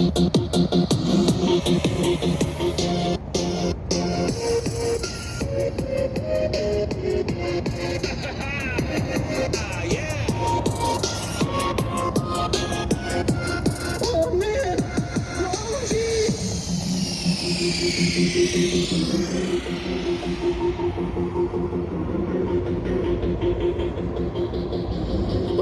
But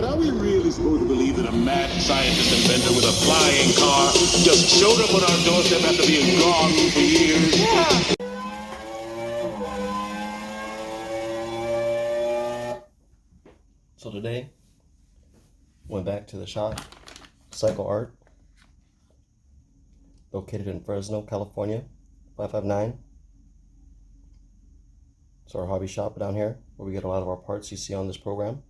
are we really supposed to believe that a mad scientist inventor with a flying car just showed up on our doorstep after being gone for years? Yeah. So today, went back to the shop, Cycle Art, located in Fresno, California, 559. It's our hobby shop down here, where we get a lot of our parts you see on this program.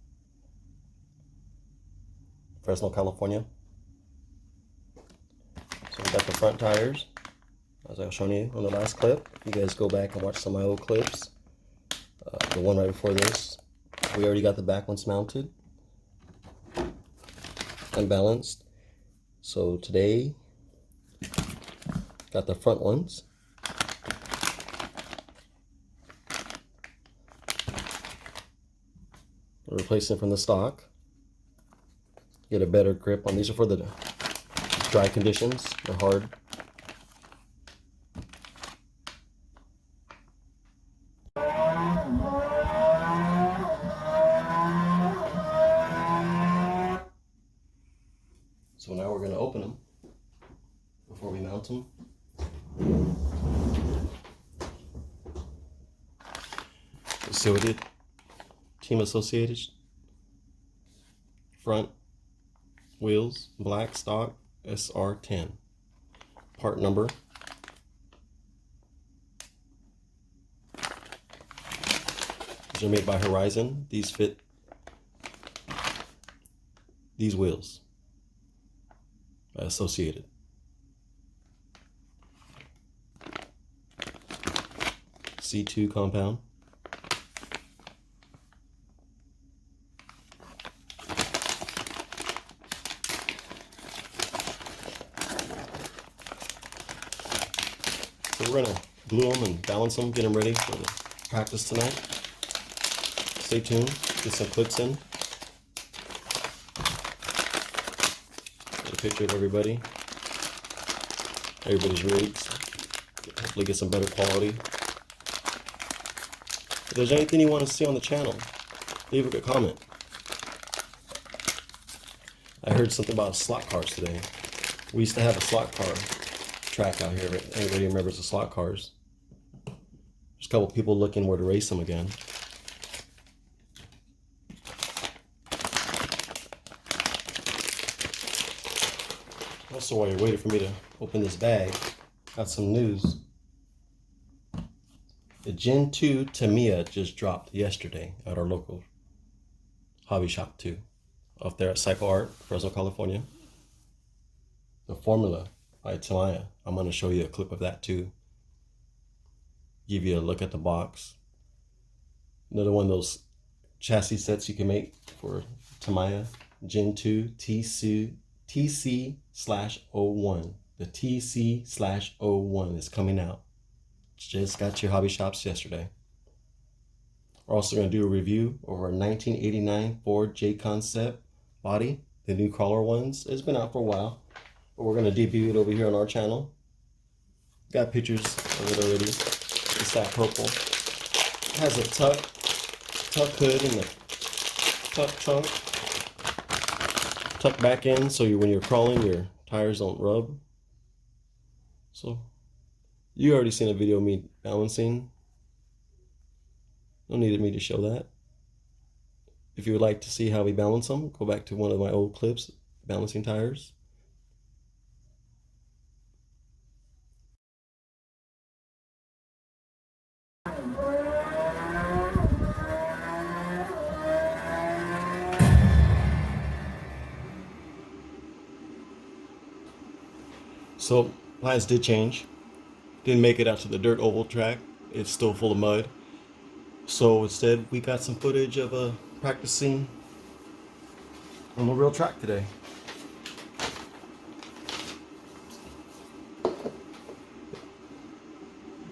Fresno, California. So we got the front tires, as I was showing you on the last clip. You guys go back and watch some of my old clips. The one right before this, we already got the back ones mounted and balanced. So today, got the front ones. Replacing from the stock. Get a better grip on these. Are for the dry conditions. They're hard. So now we're going to open them before we mount them. So we did Team Associated front wheels, black stock SR10. Part number. These are made by Horizon. These fit these wheels. Associated. C2 compound. So we're gonna glue them and balance them, get them ready for the practice tonight. Stay tuned, get some clips in. Get a picture of everybody. Everybody's rigs. Hopefully get some better quality. If there's anything you want to see on the channel, leave a good comment. I heard something about slot cars today. We used to have a slot car track out here. Anybody remembers the slot cars? There's a couple people looking where to race them again. Also, while you're waiting for me to open this bag, got some news. The Gen 2 Tamiya just dropped yesterday at our local hobby shop too, up there at Cycle Art, Fresno, California. The Formula by Tamiya. I'm going to show you a clip of that too. Give you a look at the box. Another one of those chassis sets you can make for Tamiya Gen 2 TC/01. The TC/01 is coming out. Just got to your hobby shops yesterday. We're also going to do a review over a 1989 Ford J Concept body, the new crawler ones. It's been out for a while, but we're going to debut it over here on our channel. Got pictures of it already. It's that purple. It has a tuck hood and the tuck trunk. Tuck back in so when you're crawling, your tires don't rub. So you already seen a video of me balancing. No need of me to show that. If you would like to see how we balance them, go back to one of my old clips, balancing tires. So plans did change. Didn't make it out to the dirt oval track. It's still full of mud. So instead we got some footage of practicing on the real track today.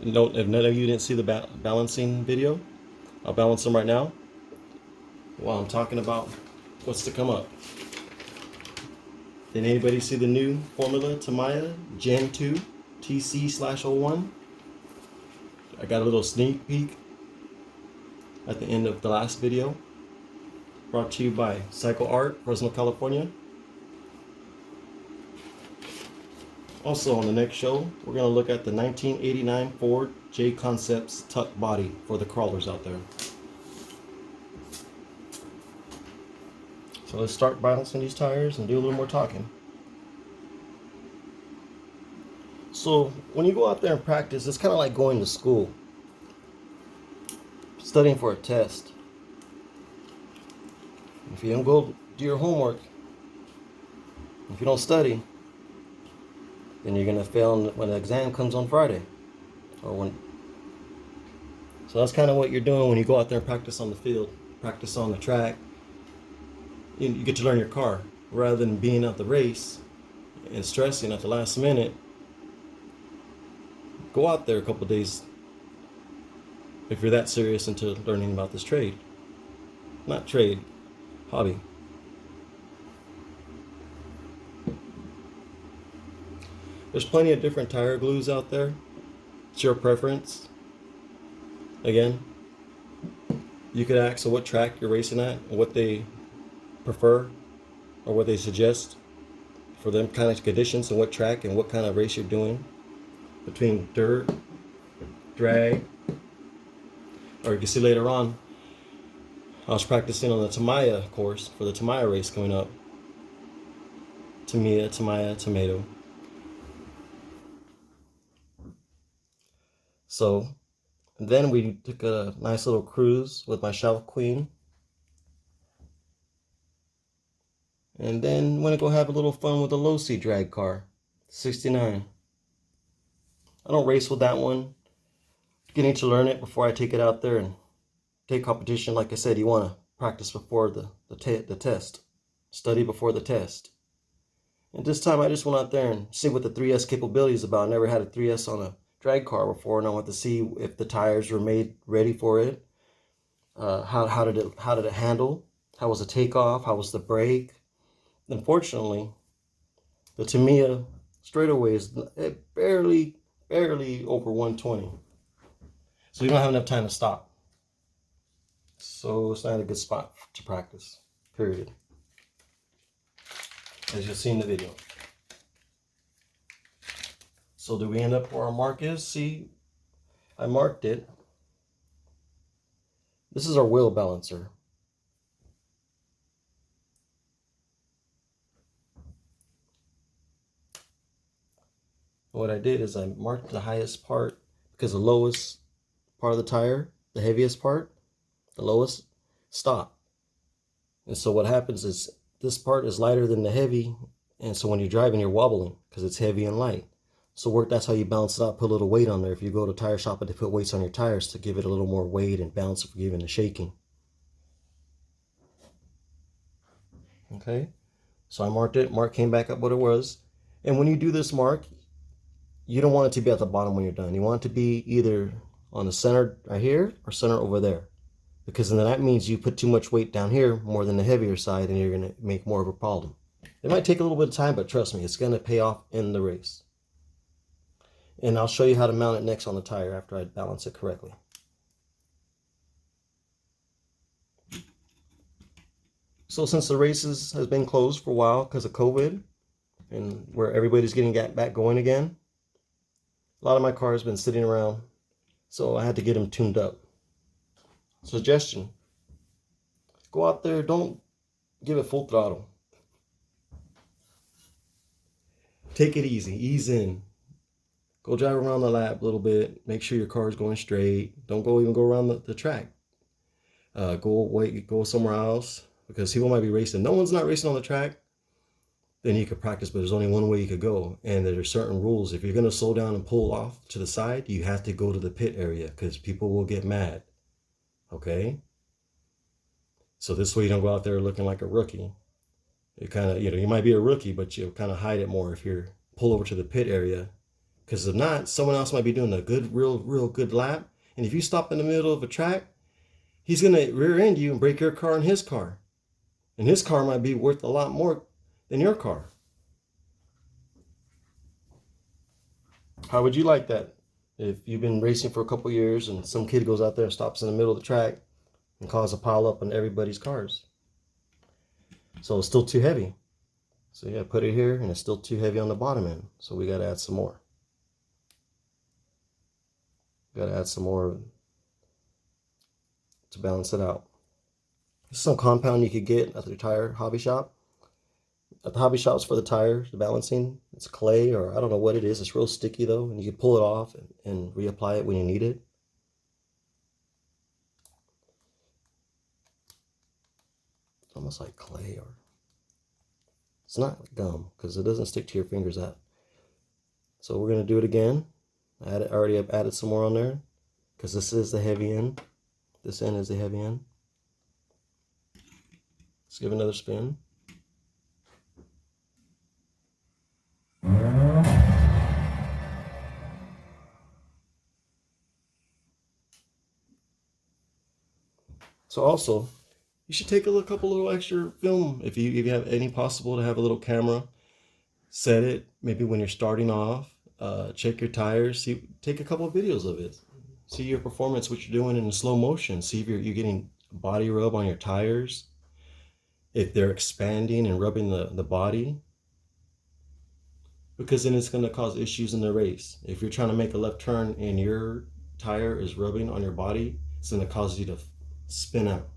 Note, if none of you didn't see the balancing video, I'll balance them right now while I'm talking about what's to come up. Did anybody see the new formula Tamiya Gen 2 TC/01? I got a little sneak peek at the end of the last video. Brought to you by Cycle Art, Fresno, California. Also on the next show, we're going to look at the 1989 Ford J Concepts tuck body for the crawlers out there. So let's start balancing these tires and do a little more talking. So when you go out there and practice, it's kind of like going to school, studying for a test. If you don't go do your homework, if you don't study, then you're going to fail when the exam comes on Friday. So that's kind of what you're doing when you go out there and practice on the field, practice on the track. You get to learn your car rather than being at the race and stressing at the last minute. Go out there a couple days if you're that serious into learning about this trade. Not trade, hobby. There's plenty of different tire glues out there. It's your preference. Again, you could ask what track you're racing at, and what they prefer, or what they suggest for them kind of conditions, and what track and what kind of race you're doing. Between dirt, drag, or you can see later on, I was practicing on the Tamiya course for the Tamiya race coming up. Tamiya, tomato. So then we took a nice little cruise with my Shelf Queen. And then went to go have a little fun with the low C drag car, 69. I don't race with that one. Getting to learn it before I take it out there and take competition. Like I said, you want to practice before the test. Study before the test. And this time I just went out there and see what the 3S capability is about. I never had a 3S on a drag car before, and I want to see if the tires were made ready for it. How did it handle? How was the takeoff? How was the brake? Unfortunately, the Tamiya straightaway is barely over 120. So you don't have enough time to stop. So it's not a good spot to practice, period. As you'll see in the video. So do we end up where our mark is? See, I marked it. This is our wheel balancer. What I did is I marked the highest part because the lowest part of the tire, the heaviest part, the lowest, stop. And so what happens is this part is lighter than the heavy, and so when you're driving, you're wobbling because it's heavy and light. So that's how you balance it out, put a little weight on there. If you go to tire shop, they put weights on your tires to give it a little more weight and balance it for giving the shaking. Okay, so I marked it. Mark came back up what it was. And when you do this mark, you don't want it to be at the bottom when you're done. You want it to be either on the center right here or center over there. Because then that means you put too much weight down here more than the heavier side, and you're going to make more of a problem. It might take a little bit of time, but trust me, it's going to pay off in the race. And I'll show you how to mount it next on the tire after I balance it correctly. So since the races has been closed for a while because of COVID and where everybody's getting back going again, a lot of my cars been sitting around, so I had to get them tuned up. Suggestion: go out there, don't give it full throttle. Take it easy, ease in. Go drive around the lap a little bit. Make sure your car is going straight. Don't even go around the track. Go somewhere else, because people might be racing. No one's not racing on the track. Then you could practice, but there's only one way you could go. And there are certain rules. If you're going to slow down and pull off to the side, you have to go to the pit area because people will get mad. Okay? So this way you don't go out there looking like a rookie. You kind of, you might be a rookie, but you'll kind of hide it more if you pull over to the pit area Because if not, someone else might be doing a good, real good lap. And if you stop in the middle of a track, he's going to rear end you and break your car and his car. And his car might be worth a lot more than your car. How would you like that? If you've been racing for a couple years and some kid goes out there and stops in the middle of the track and causes a pile up on everybody's cars. So it's still too heavy. So yeah, put it here and it's still too heavy on the bottom end. So we got to add some more. Got to add some more to balance it out. This is some compound you could get at the tire hobby shop. At the hobby shops for the tires, the balancing, it's clay or I don't know what it is. It's real sticky though, and you can pull it off and reapply it when you need it. It's almost like clay, or it's not gum because it doesn't stick to your fingers that. So we're gonna do it again. I already have added some more on there because this is the heavy end. This end is the heavy end. Let's give it another spin. So also, you should take a couple little extra film if you have any possible to have a little camera. Set it maybe when you're starting off. Check your tires. Take a couple of videos of it. See your performance, what you're doing in slow motion. See if you're getting body rub on your tires. If they're expanding and rubbing the body. Because then it's going to cause issues in the race. If you're trying to make a left turn and your tire is rubbing on your body, it's going to cause you to spin out.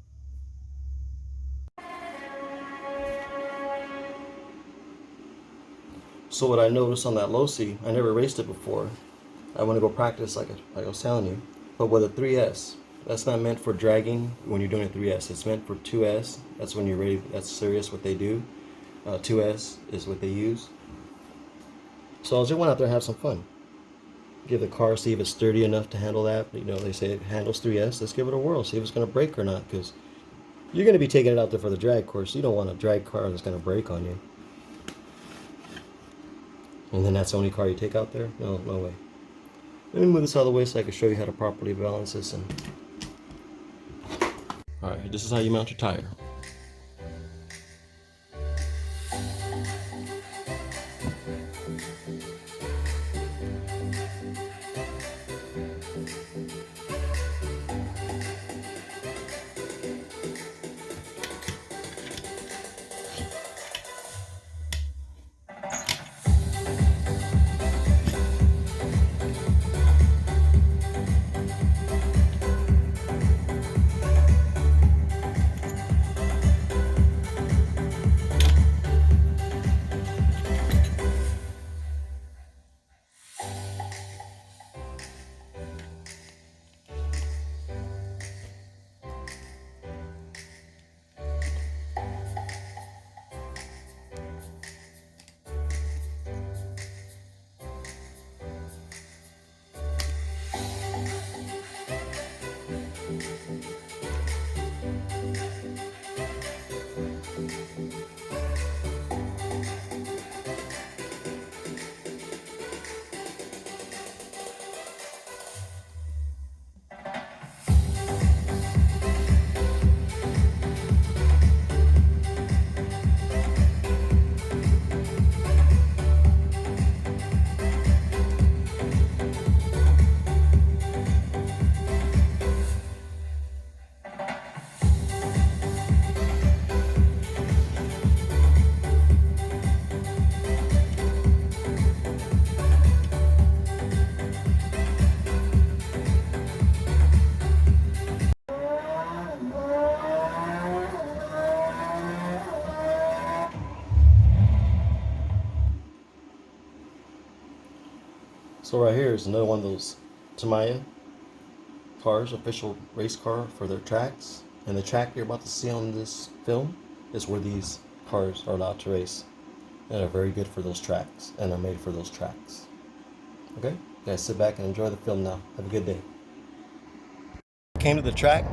So what I noticed on that low-C, I never raced it before. I want to go practice like I was telling you. But with a 3S, that's not meant for dragging when you're doing a 3S. It's meant for 2S. That's when you're ready. That's serious what they do. 2S is what they use. So I just went out there and have some fun. Give the car, see if it's sturdy enough to handle that. You know, they say it handles 3S. Let's give it a whirl, see if it's going to break or not. Because you're going to be taking it out there for the drag course. You don't want a drag car that's going to break on you. And then that's the only car you take out there? No way. Let me move this out of the way so I can show you how to properly balance this. Alright, this is how you mount your tire. So right here is another one of those Tamiya cars, official race car for their tracks. And the track you're about to see on this film is where these cars are allowed to race. And are very good for those tracks and are made for those tracks. Okay, guys, sit back and enjoy the film now. Have a good day. Came to the track,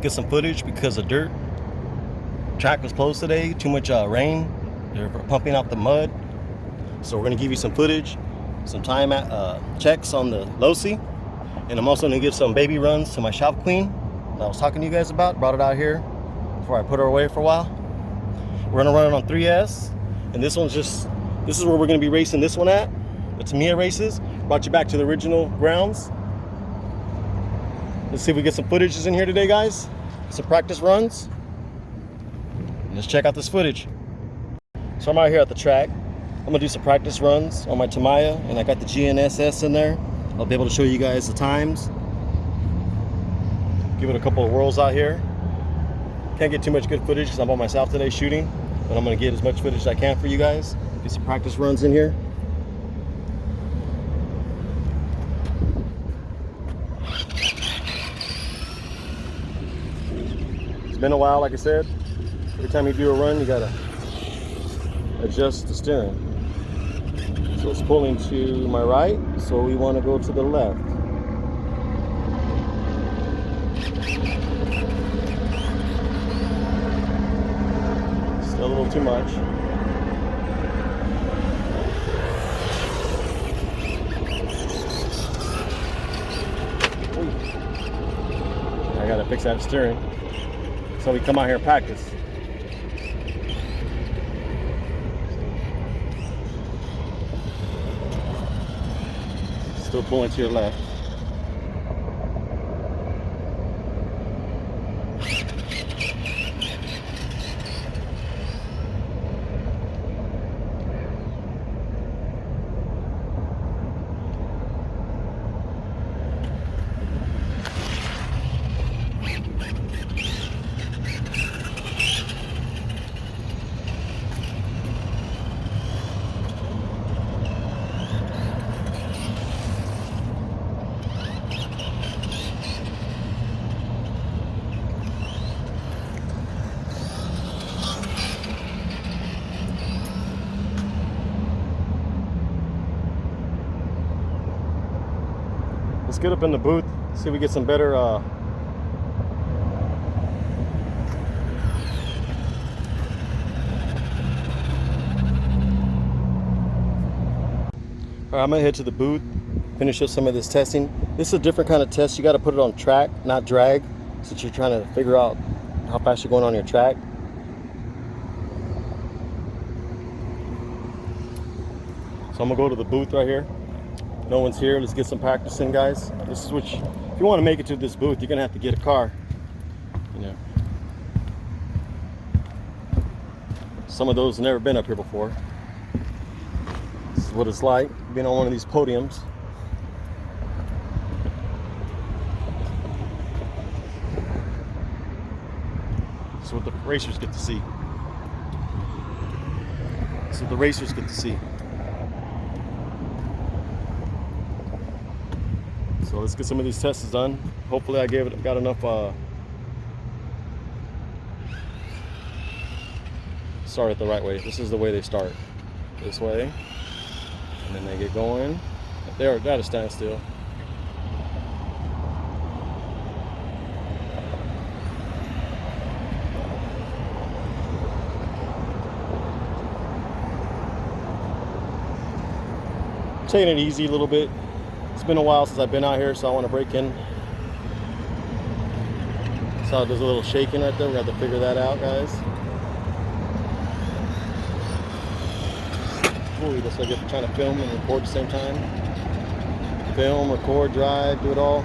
get some footage because of dirt. Track was closed today, too much rain. They're pumping out the mud. So we're gonna give you some footage. some time checks on the low-C, and I'm also going to give some baby runs to my shop queen that I was talking to you guys about. Brought it out here before I put her away for a while. We're going to run it on 3S, and this is where we're going to be racing this one at, the Tamiya races. Brought you back to the original grounds. Let's see if we get some footages in here today, guys. Some practice runs. Let's check out this footage. So I'm out here at the track. I'm gonna do some practice runs on my Tamiya, and I got the GNSS in there. I'll be able to show you guys the times. Give it a couple of whirls out here. Can't get too much good footage because I'm by myself today shooting, but I'm gonna get as much footage as I can for you guys. Get some practice runs in here. It's been a while, like I said. Every time you do a run, you gotta adjust the steering. So it's pulling to my right, so we want to go to the left. Still a little too much. I gotta fix that steering. So we come out here and practice. Still pulling to your left. Let's get up in the booth, see if we get some better Alright, I'm gonna head to the booth, finish up some of this testing. This is a different kind of test. You got to put it on track, not drag, since you're trying to figure out how fast you're going on your track. So I'm gonna go to the booth right here. No one's here. Let's get some practice in, guys. This is if you want to make it to this booth, you're gonna have to get a car. You know, some of those have never been up here before. This is what it's like being on one of these podiums. This is what the racers get to see. This is what the racers get to see. So let's get some of these tests done. Hopefully I got enough start it the right way. This is the way they start. This way. And then they get going. They're at a standstill. Taking it easy a little bit. It's been a while since I've been out here, so I want to break in. So there's a little shaking right there. We have to figure that out, guys. Ooh, that's like trying to film and record at the same time. Film, record, drive, do it all.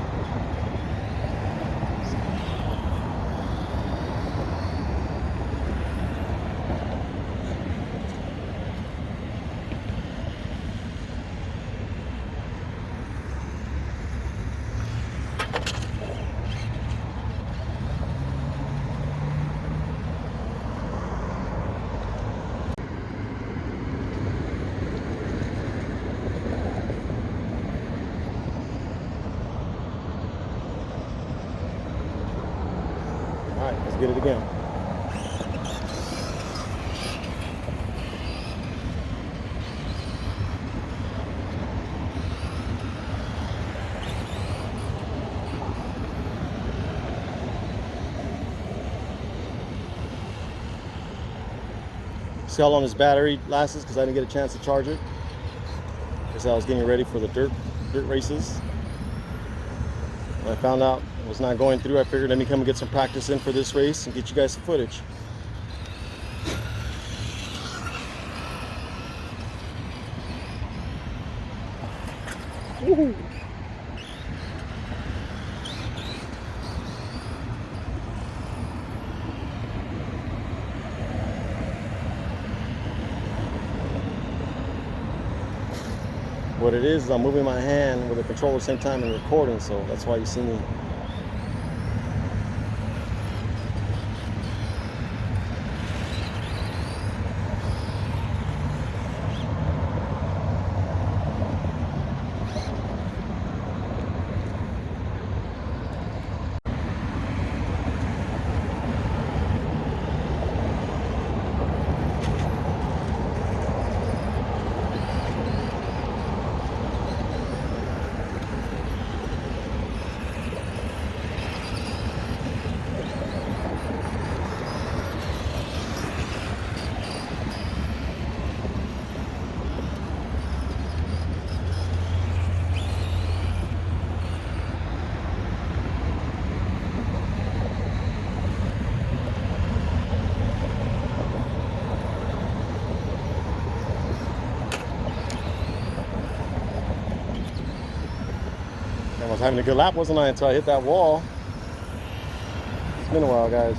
All right, let's get it again. See how long this battery lasts, because I didn't get a chance to charge it. as I was getting ready for the dirt races. When I found out it was not going through, I figured let me come and get some practice in for this race and get you guys some footage. Woohoo! What it is I'm moving my hand with the controller at the same time and recording, so that's why you see me. I was having a good lap, wasn't I, until I hit that wall. It's been a while, guys.